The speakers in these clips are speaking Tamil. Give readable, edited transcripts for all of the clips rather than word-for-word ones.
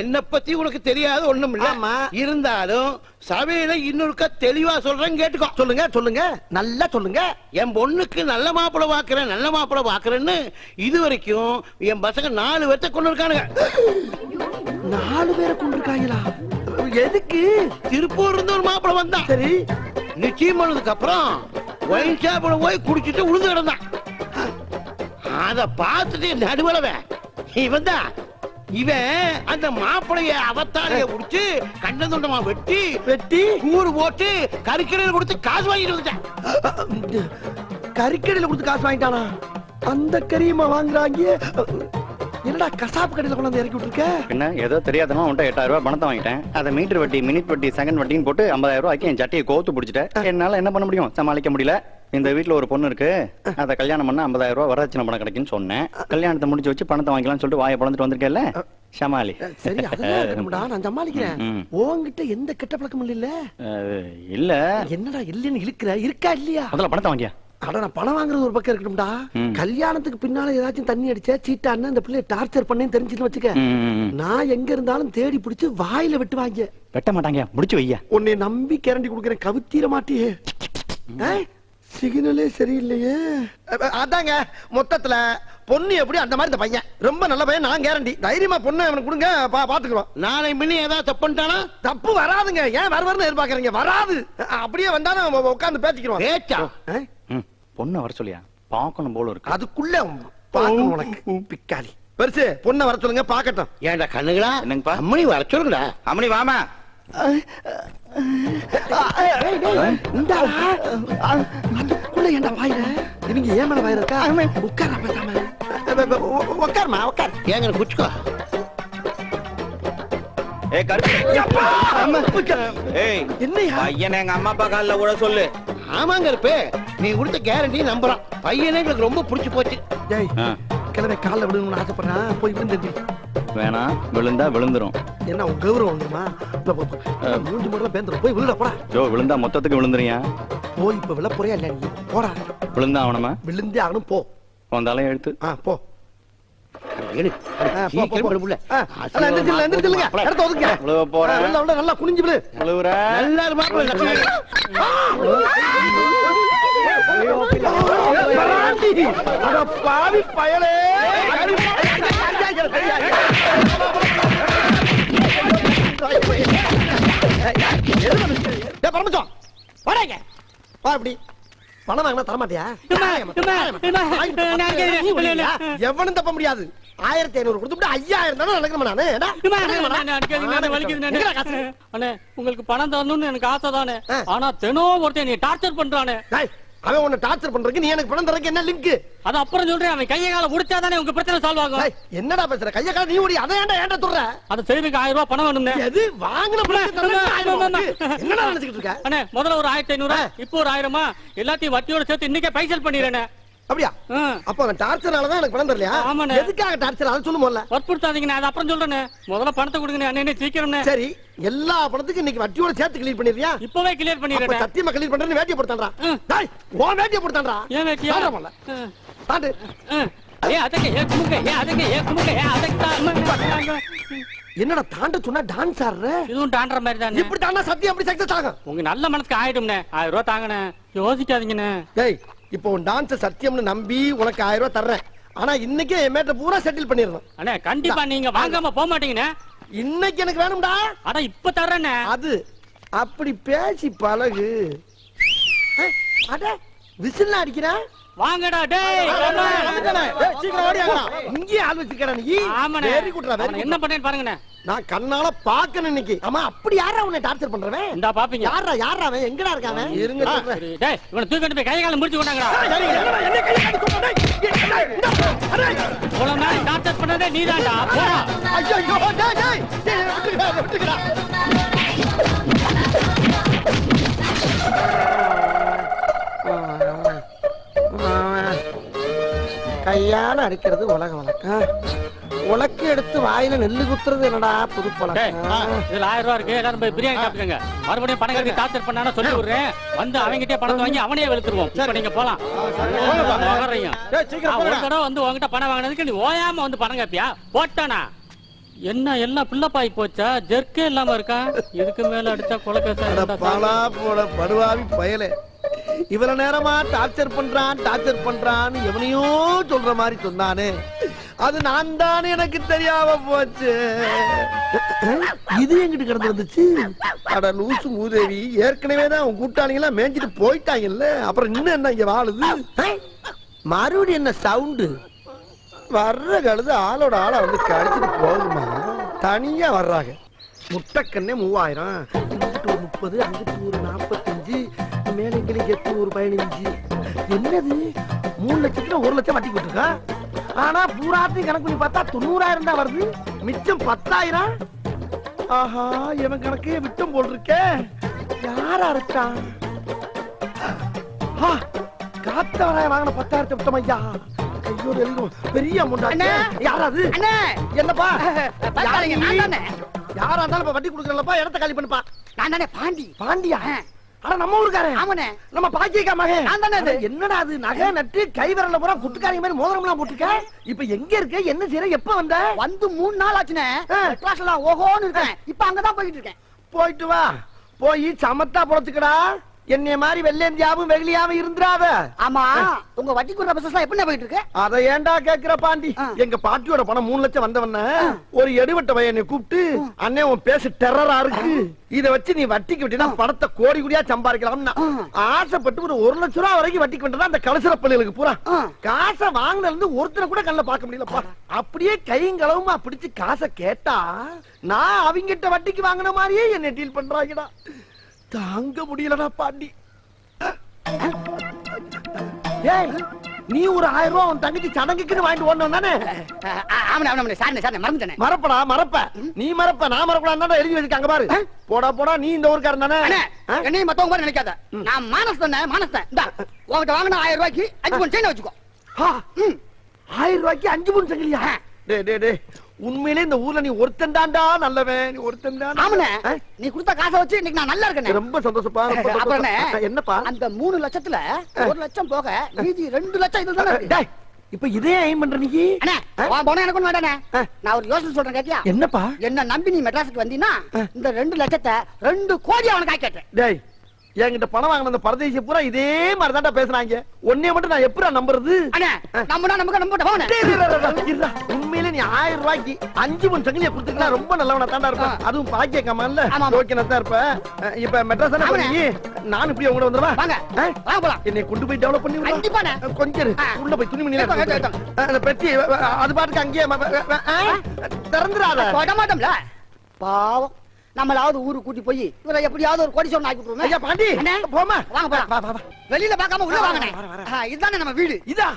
என்ன பத்தி உனக்கு தெரியாது ஒண்ணும் இல்ல. இருந்தாலும் சபையில இன்னொருக்க தெளிவா சொல்றேன் கேட்டுக்கோ. சொல்லுங்க சொல்லுங்க, நல்லா சொல்லுங்க. என் பொண்ணுக்கு நல்ல மாப்பிளை பாக்குறேன், நல்ல மாப்பிளை பாக்குறேன்னு இது வரைக்கும் என் பசங்க 4 பேர்த்த கொண்டு இருக்கானுங்க. 4 பேரை கொண்டு இருக்காங்களா? எதுக்கு? திருப்பூர் இருந்து ஒரு மாப்பிளை வந்தான். சரி, நிச்சயம் பண்ணதுக்கு அப்புறம் ஒயின் ஷாப்ல போய் குடிச்சிட்டு உழுந்து கிடந்தான். அத பார்த்துட்டு நடுவலவன் இவன் தான். இவன் அந்த மாப்பிளைய அவத்தாரைய குடிச்சு கண்ட துண்டமா வெட்டி வெட்டி கூறு போட்டு கறிக்கடையில் கொடுத்து காசு வாங்கிட்டு வந்துட்டான். கறிக்கடையில கொடுத்து காசு வாங்கிட்டானா? அந்த கறியுமா வாங்குறாங்க? என்னடா கசாப்பு கடையில கொண்டாந்து இறக்கி விட்டுருக்க? என்ன ஏதோ தெரியாதமா உன்ட்ட 8000 ரூபாய் பணத்தை வாங்கிட்டேன். அதை மீட்டர் வட்டி, மினிட் வட்டி, செகண்ட் வட்டின்னு போட்டு 50000 ரூபாய்க்கு என் சட்டையை கோத்து பிடிச்சிட்டேன். என்னால என்ன பண்ண முடியும்? சமாளிக்க முடியல. இந்த வீட்டுல ஒரு பொண்ணு இருக்கு, அதை கல்யாணம் பண்ணா 50000 ரூபாய் வரதட்சணை பணம் கிடைக்குன்னு சொன்னேன். கல்யாணத்தை முடிச்சு வச்சு பணத்தை வாங்கிக்கலாம்னு சொல்லிட்டு வாயை பழந்துட்டு வந்திருக்கேன்ல, சமாளி. சரி, அதெல்லாம் இருக்கணும்டா, நான் சமாளிக்கிறேன். உன்கிட்ட எந்த கெட்ட பழக்கமும் இல்ல? இல்ல. என்னடா இல்லன்னு இழுக்கிற? இருக்கா இல்லையா? முதல்ல பணத்தை வாங்கியா. அட, நான் பணம் வாங்குறது ஒரு பக்கம் இருக்கணும்டா. கல்யாணத்துக்கு பின்னால ஏதாச்சும் தண்ணி அடிச்சா சீட்டான்னு அந்த பிள்ளைய டார்ச்சர் பண்ணேன்னு தெரிஞ்சுன்னு வச்சுக்க, நான் எங்க இருந்தாலும் தேடி பிடிச்சு வாயில வெட்டு வாங்க. வெட்ட மாட்டாங்க, முடிச்சு வையா. உன்னை நம்பி கேரண்டி கொடுக்கறேன், கவுத்தீர மாட்டியே. சிக்னலே சரியில்லையே. அதாங்க மொத்தத்துல பொண்ணு எப்படி அந்த மாதிரி இந்த பையன் ரொம்ப நல்ல பையன், நான் கேரண்டி. தைரியமா பொண்ணு அவனுக்கு கொடுங்க, பாத்துக்கிறோம். நாளை முன்ன ஏதாவது தப்பு பண்ணிட்டானா? தப்பு வராதுங்க. ஏன் வருவார்னு எதிர்பார்க்கறீங்க? வராது. அப்படியே வந்தாலும் உட்கார்ந்து பேசிக்கிறோம். பேச்சா? பொண்ணு வர சொல்லியா, பாக்கணும் போல இருக்கு. அதுக்குள்ள பாக்கணும் உனக்கு பிக்காலி. பெருசு பொண்ணை வர சொல்லுங்க, பாக்கட்டும். ஏன்டா கண்ணுங்களா? என்னங்கப்பா? அம்மணி வர சொல்லுங்கடா. அம்மணி வாமா. அதுக்குள்ள ஏன்டா வாயில? இவங்க ஏன் மேல வாயில இருக்கா? உட்கார பேசாம. உட்காருமா, உட்கார். ஏங்க குச்சுக்கோ. எங்க அம்மா அப்பா கால கூட சொல்லு. ஆமாங்க இருப்பே, நீ கொடுத்த கேரண்டி நம்புறான். பையனே எங்களுக்கு ரொம்ப பிடிச்சு போச்சு. கிழமை காலில் விழுங்கணும்னு ஆசைப்படுறேன், போய் விழுந்து. வேணாம், விழுந்தா விழுந்துரும். என்ன உன் கௌரவம் வந்துமா? மூஞ்சி மட்டும் பேந்துரும், போய் விழுட போடா. ஜோ, விழுந்தா மொத்தத்துக்கு விழுந்துறியா? போய் இப்ப விழ போறியா இல்ல? நீ போடா. விழுந்தா ஆகணுமா? விழுந்தே ஆகணும், போ. வந்தாலும் எழுத்து. போ. நல்லா குனிஞ்சு விழு. பாவி பயலே. பணம் வாங்கினா தரமாட்டியா? எவனும் தப்ப முடியாது. 1500 கொடுத்துட்டு 5000 தானே நடக்கணும். உங்களுக்கு பணம் தரணும்னு எனக்கு ஆசை தானே, ஆனா தினம் ஒருத்தன் நீ டார்ச்சர் பண்றானே. அவன் உன்னை டார்ச்சர் பண்றதுக்கு நீ எனக்கு பணம் தரக்கு என்ன லிங்க்? அது அப்புறம் சொல்றேன். அவன் கையை கால முடிச்சாதானே உங்க பிரச்சனை சால்வ் ஆகும். என்னடா பேசுற? கையை கால நீ ஓடி அதை ஏன்டா சொல்ற? அது செய்யறதுக்கு 1000 ரூபாய் பணம் வேணும்னே. எது வாங்குன என்னடா நினைச்சிட்டு இருக்க? அண்ணே, முதல்ல ஒரு 1500, இப்போ ஒரு 1000, எல்லாத்தையும் வட்டியோட சேர்த்து இன்னைக்கே பைசல் பண்ணிடுறேனே. அப்படியா? அப்ப அந்த டார்ச்சர்னாலதான் எனக்கு பணம் தரலையா? எதுக்காக டார்ச்சர்? அதை சொல்லு முதல்ல. வற்புறுத்தாதீங்க, அது அப்புறம் சொல்றேனே. முதல்ல பணத்தை கொடுங்க அண்ணே, சீக்கிரம். சரி, எல்லா பணத்துக்கும் இன்னைக்கு வட்டியோட சேர்த்து கிளியர் பண்ணிடுறியா? இப்பவே கிளியர் பண்ணிடுறேன். சத்தியமா கிளியர் பண்றேன்னு வேட்டியை போடுறான்டா. டேய், உன் வேட்டியை போடுறான்டா. ஏன் வேட்டியா? தாண்டு. என்னடா தாண்ட சொன்னா டான்ஸ் ஆடுற? இதுவும் டான்ற மாதிரி தான். இப்படி தாண்டா சத்தியம் அப்படி சக்சஸ் ஆகும். உங்க நல்ல மனசுக்கு ஆயிடும்னே. 1000 ரூபாய் தாங்கண்ணே, யோசிக்காதீங்கண்ணே. டேய், இப்போ உன் டான்ஸ் சத்தியம்னு நம்பி உனக்கு 1000 ரூபாய் தர்றேன். ஆனா இன்னைக்கே என் மேட்டர் பூரா செட்டில் பண்ணிடணும். அண்ணே, கண்டிப்பா நீங்க வாங்காம போக மாட்டீங்கண்ணே. இன்னைக்கு எனக்கு வேணும்டா. அட இப்ப தர்றேண்ணே. அது அப்படி பேசி பழகு. அட விசில் அடிக்கிறேன். வாங்கடா டேய். சீக்கிரம் ஓடியாங்கடா. இங்கே ஆள் வச்சிருக்கடா நீ. ஆமாண்ணே. வெரி குட்ரா, வெரி. என்ன பண்ணேன்னு பாருங்கண்ணே. நான் கண்ணால பாக்கணும் இன்னைக்கு. ஆமா, அப்படி யாரா உன்னை டார்ச்சர் பண்றவன்? இந்தா பாப்பீங்க. யாரா அவன்? எங்கடா இருக்கான்? இருங்க சொல்றேன். டேய், இவனை தூக்கிட்டு போய் கை கால முடிச்சு கொண்டாங்கடா. என்ன கை கால கொண்டாடே? போல மாதிரி டார்ச்சர் பண்ணதே நீதான்டா. போடா. ஐயோ, டேய் விட்டுக்கடா. கையால அடிக்கிறது உலக வழக்கம். உலக்கு எடுத்து வாயில நெல்லு குத்துறது என்னடா புது பழக்கம்? இதுல 1000 ரூபாய் இருக்கு, எல்லாரும் போய் பிரியாணி சாப்பிடுங்க. மறுபடியும் பணம் கட்டி டார்ச்சர் பண்ணானா சொல்லி விடுறேன். வந்து அவங்கிட்டே பணத்தை வாங்கி அவனையே வெளுத்துருவோம். இப்ப நீங்க போலாம். ஒரு தடவை வந்து உங்ககிட்ட பணம் வாங்கினதுக்கு நீ ஓயாம வந்து பணம் கேப்பியா? போட்டானா என்ன எல்லாம் பிள்ளப்பாய் போச்சா? ஜெர்க்கே இல்லாம இருக்கா? இதுக்கு மேல அடிச்சா அட கொலக்கேசா பாலா போட படுவாவி பயலே, இவ்வளவு நேரமா டார்ச்சர் பண்றான்னு எவனையோ சொல்ற மாதிரி சொன்னானே, அது நான் தானே எனக்கு தெரியாம போச்சு. இது எங்கிட்டு கிடந்து வந்துச்சு? அட லூசு மூதேவி, ஏற்கனவே தான் உன் கூட்டாளிங்களா மேய்ஞ்சிட்டு போயிட்டாங்கல்ல, அப்புறம் இன்னும் என்ன இங்க வாழுது? மறுபடியும் என்ன சவுண்டு? வர்ற கழுது ஆளோட ஆளை வந்து கடிச்சிட்டு போகுமா? தனியா வர்றாங்க. முட்டைக்கண்ணே 3000, இங்கிட்டு ஒரு 30, அங்கிட்டு ஒரு 45, மேலே கிளிக்கு எத்து ஒரு 15. என்னது 3 லட்சத்துல 1 லட்சம் வட்டி கொடுத்துருக்கா? ஆனா பூராத்தையும் கணக்கு பண்ணி பார்த்தா 90,000 தான் வருது, மிச்சம் 10,000. ஆஹா, இவன் கணக்கே விட்டம் போல் இருக்கே. யாரா இருக்கான்? காத்தவராய வாங்கின 10,000 விட்டம் ஐயா. ஐயோ, பெரிய அமௌண்ட். யாராது? என்னப்பா? யாரா இருந்தாலும் வட்டி கொடுக்கறப்பா, இடத்த காலி பண்ணுப்பா. நான் தானே பாண்டி. பாண்டியா? ஆனா நம்ம ஊருக்காரன். ஆமாண்ணே. நம்ம பாக்கியக்கா மகன். நான் தானே அது. என்னடா அது, நகை நட்டு கை விரல்ல பூரா குட்டுக்காரங்க மாதிரி மோதிரம் எல்லாம் போட்டுக்க. இப்ப எங்க இருக்க, என்ன செய்யற, எப்ப வந்த? வந்து 3 நாள் ஆச்சுனே. கிளாஸ்ல ஓஹோன்னு இருக்கேன். இப்ப அங்கதான் போயிட்டு இருக்கேன். போயிட்டு வா, போய் சமத்தா பொழச்சுக்கடா. என்னைய மாதிரி வெள்ளேந்தியாவும் வெகுளியாவும் இருந்துராத. ஆமா, உங்க வட்டி கொடுற பிசினஸ் எப்படி போயிட்டு இருக்கு? அத ஏன்டா கேக்குற பாண்டி? எங்க பாட்டியோட பணம் 3 லட்சம் வந்தவன ஒரு எடுவட்ட பையனை கூப்பிட்டு, அண்ணே உன் பேசு டெரரா இருக்கு, இத வச்சு நீ வட்டிக்கு விட்டா பணத்தை கோடி கோடியா சம்பாதிக்கலாம்னா ஆசைப்பட்டு ஒரு 1 லட்சம் ரூபாய் வரைக்கும் வட்டிக்கு விட்டா அந்த கலசர பள்ளிகளுக்கு பூரா காசை வாங்கினதுல இருந்து ஒருத்தரை கூட கண்ணுல பார்க்க முடியலப்பா. அப்படியே கைங்களவுமா பிடிச்சு காசை கேட்டா நான் அவங்கிட்ட வட்டிக்கு வாங்கின மாதிரியே என்ன டீல் பண்றாங்கடா. தாங்க முடியலடா பாண்டி. ஏய், நீ ஒரு 1000 ரூபாய் உன் தங்கச்சி சடங்குக்குன்னு வாங்கிட்டு ஓடணும் தானே? ஆமாண்ணே, சாரிண்ணே, மறந்துட்டேன். மறப்படா, மறப்ப. நீ மறப்ப, நான் மறப்படா எழுதி வச்சிருக்காங்க பாரு. போடா போடா, நீ இந்த ஊருக்காரன் தானே? என்னையும் மத்தவங்க மாதிரி நினைக்காத. நான் மானஸ்தன். இந்தா உங்ககிட்ட வாங்கின 1000 ரூபாய்க்கு 5 பவுன் செயின் வச்சுக்கோ. 1000 ரூபாய்க்கு 5 பவுன் சங்கிலியா? டே, உண்மையிலே இந்த ஊர்ல நீ ஒருத்தன் தான்டா நல்லவன். நீ ஒருத்தன் தான். ஆமாண்ணே, நீ கொடுத்த காசை வச்சு இன்னைக்கு நான் நல்லா இருக்கேன். ரொம்ப சந்தோஷப்பா. என்னப்பா? அந்த 3 லட்சத்துல 1 லட்சம் போக மீதி 2 லட்சம் இதுதானே இருக்கு. டேய், இப்ப இதே ஐம் பண்ற நீ? அண்ணே, வா போனா எனக்கு ஒண்ணு வேண்டானே. நான் ஒரு யோசனை சொல்றேன், கேட்டியா? என்னப்பா? என்ன நம்பி நீ மெட்ராஸுக்கு வந்தீனா இந்த 2 லட்சத்தை 2 கோடி அவனுக்கு ஆக்கிட்டேன். டேய், என்கிட்ட பணம் வாங்கின அந்த பரதேசி பூரா இதே மாதிரி தான்டா பேசுறாங்க. ஒன்னே மட்டும் நான் எப்படா நம்புறது? அண்ணே, நமக்கு உண்மையிலே நீ 1000 ரூபாய்க்கு 5 பவுன் சங்கிலியை கொடுத்துக்கலாம் ரொம்ப நல்லவனா தாண்டா இருப்ப. அதுவும் பாக்கிய கமான்ல ஓகேனா தான் இருப்ப. இப்ப மெட்ராஸ் தானே பண்ணி நான் இப்படி உங்க வந்துருவா. வாங்க போலாம். என்னை கொண்டு போய் டெவலப் பண்ணி கண்டிப்பாண்ணே. கொஞ்சம் உள்ள போய் துணிமணி அந்த பெட்டி அது பாட்டுக்கு அங்கேயே திறந்துடாத. தொட மாட்டோம்ல, பாவம். நம்மளாவது ஊருக்கு கூட்டி போய் இவரை எப்படியாவது ஒரு கோடி சொன்ன ஆக்கி விட்டுருவோம். ஐயா பாண்டி, போமா. வாங்க போலாம். வெளியில பார்க்காம உள்ள வாங்கனே. இதுதானே நம்ம வீடு. இதா?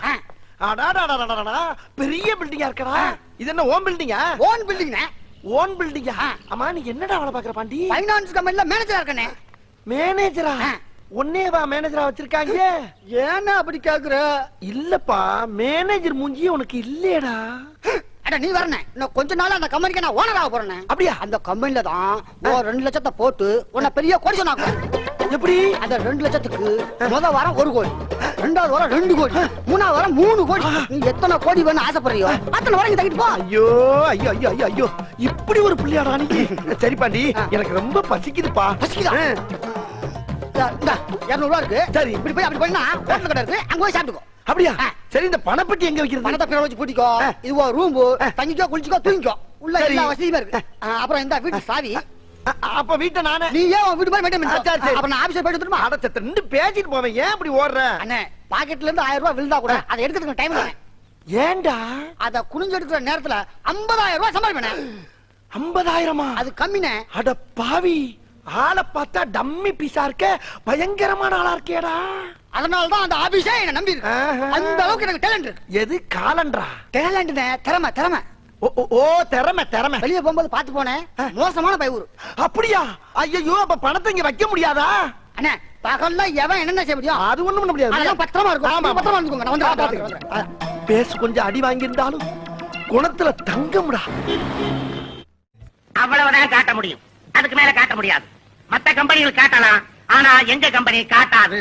அடாடாடாடாடா, பெரிய பில்டிங்கா இருக்கடா. இது என்ன ஓன் பில்டிங்கா? ஓன் பில்டிங்னே. ஓன் பில்டிங்கா? அம்மா, நீ என்னடா வேலை பாக்குற பாண்டி? ஃபைனான்ஸ் கம்பெனில மேனேஜரா இருக்கனே. மேனேஜரா? ஒன்னேவா மேனேஜரா வச்சிருக்காங்க? ஏன்னா அப்படி கேக்குற? இல்லப்பா, மேனேஜர் மூஞ்சி உனக்கு இல்லையடா. அட நீ வரனே, இன்னும் கொஞ்ச நாள் அந்த கம்பெனிக்கு நான் ஓனர் ஆக போறேன். அப்படியா? அந்த கம்பெனில தான் 2 லட்சத்தை போட்டு உன்னை பெரிய கோடி சொன்னாங்க. எப்படி? அந்த 2 லட்சத்துக்கு முதல் வாரம் 1 கோடி, 2வது வாரம் 2 கோடி, 3வது வாரம் 3 கோடி. நீ எத்தனை கோடி வேணும் ஆசைப்படுறியோ அத்தனை வரைக்கும் தங்கிட்டு போ. ஐயோ ஐயோ ஐயோ ஐயோ ஐயோ, இப்படி ஒரு புள்ளியாடா நீ. சரி பாண்டி, எனக்கு ரொம்ப பசிக்குதுப்பா. பசிக்குதா? 200 ரூபா இருக்கு. சரி, இப்படி போய் அப்படி போயினா ஹோட்டல் கடை இருக்கு, அங்க போய் சாப்பிட்டுக்கோ. அப்படியா? சரி, இந்த பணப்பட்டி எங்க வைக்கிறது? பணத்தை பிற வச்சு பூட்டிக்கோ. இது ஒரு ரூம், தங்கிக்கோ, குளிச்சுக்கோ, தூங்கிக்கோ. உள்ள எல்லா வசதியுமே இருக்கு. அப்புறம் இந்த வீட்டு சாவி. அப்ப வீட்டை நானே. நீ ஏன் உன் வீட்டு மாதிரி மெயின்டைன் பண்ணு. அப்புறம் நான் ஆபீஸ் போயிட்டு வந்துருமா? அடச்சத்த நின்னு பேசிட்டு போவேன். ஏன் இப்படி ஓடுற? அண்ணே, பாக்கெட்ல இருந்து 1000 ரூபாய் விழுந்தா கூட அதை எடுக்கிறதுக்கு டைம் இல்ல. ஏன்டா? அத குனிஞ்சு எடுக்கிற நேரத்துல 50,000 ரூபாய் சம்பாதிப்பேன். 50,000? அது கம்மினே. அட பாவி, ஆளை பார்த்தா டம்மி பீஸா இருக்க, பயங்கரமான ஆளா இருக்கேடா. அதனாலதான் அந்த ஆபீஸே என்ன நம்பி இருக்கு. அந்த அளவுக்கு எனக்கு டேலண்ட் இருக்கு. எது காலண்டரா? டேலண்ட்னே, திறமை. ஓ, திறமை. வெளிய போகும்போது பாத்து போனேன், மோசமான பையூர். அப்படியா? ஐயோ, அப்ப பணத்தை இங்க வைக்க முடியாதா? அண்ணே, பகல்ல எவன் என்னென்ன செய்ய முடியும்? அது ஒண்ணும் பண்ண முடியாது. அதெல்லாம் பத்திரமா இருக்கும். ஆமா, பத்திரமா இருந்துக்கோங்க. நான் வந்து பேசு, கொஞ்சம் அடி வாங்கி இருந்தாலும் குணத்துல தங்கம்டா. அவ்வளவுதான் காட்ட முடியும், அதுக்கு மேல காட்ட முடியாது. மத்த கம்பெனிகள் காட்டலாம், ஆனா எங்க கம்பெனி காட்டாது.